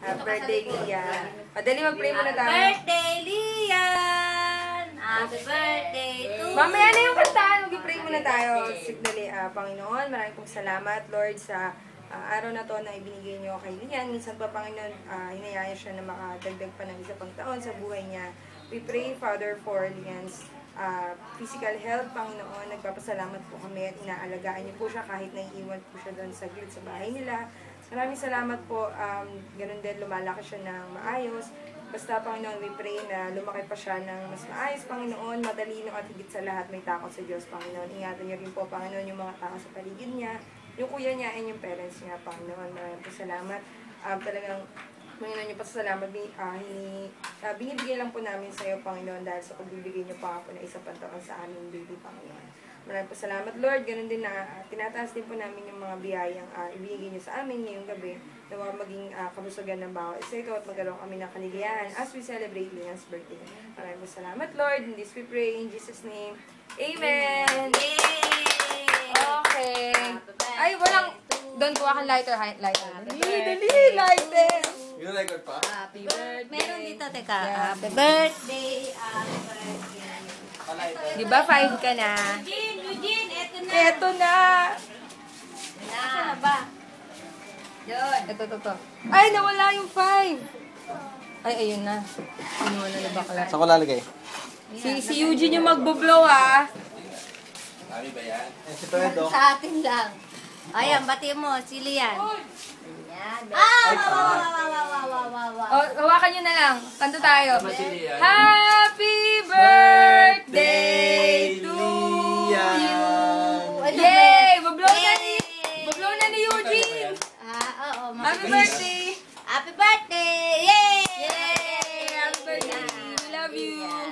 Happy birthday, Lian. Madali, mag-pray muna tayo. Birthday, Lian! Happy birthday to you! Mamaya na yung kantahan. Mag-pray muna tayo. Signali, Panginoon, maraming pong salamat, Lord, sa araw na to na ibinigay niyo kay Lian. Minsan pa, Panginoon, hinayaan siya na makadagdag pa ng isa pang taon sa buhay niya. We pray, Father, for Lian's physical health, Panginoon. Nagpapasalamat po kami at inaalagaan niyo po siya kahit naiiwan po siya doon sa gilid sa bahay nila. Maraming salamat po. Ganun din, lumalaki siya ng maayos. Basta, Panginoon, we pray na lumaki pa siya ng mas maayos, Panginoon, matalino at higit sa lahat may takot sa Diyos, Panginoon. Ingatan niyo rin po, Panginoon, yung mga tao sa paligid niya, yung kuya niya and yung parents niya, Panginoon. Maraming po salamat. Talagang, Panginoon, yung pasasalamat, binibigay lang po namin sa iyo, Panginoon, dahil sa pagbibigay niyo pa po na isa pang taon sa aming baby, Panginoon. Maraming po salamat, Lord. Ganun din na tinataas din po namin yung mga biyayang ibigay niyo sa amin ngayong gabi na maging kabusugan ng bawat isa ito at magkaroon kami ng kaligayahan as we celebrate Lian's birthday. Maraming po salamat, Lord. In this we pray in Jesus' name. Amen! Yay! Okay. Ay, walang... Doon kuha kang lighter. Dali, lighter! Yung record pa? Happy birthday! Meron dito, teka. Happy birthday! Happy birthday! Di ba 5 ka na? Eugene, eto na! Eto na! Nasaan na ba? Yun. Ito. Ay, nawala yung 5! Ay, ayun na. Pinuha na na bakla. Saan ko lalagay? Si Eugene yung magbo-blow, ah. Sabi ba yan? Si Pedro. Sa atin lang. Ayan, bati mo, si Lian. Yan. Wow. Oh, hawakan nyo na lang. Kanta tayo. Happy birthday to you! Yay! Bablow na ni Eugene! Oo. Happy birthday! Happy birthday! Yay! Yay! Happy birthday! We love you! Yan.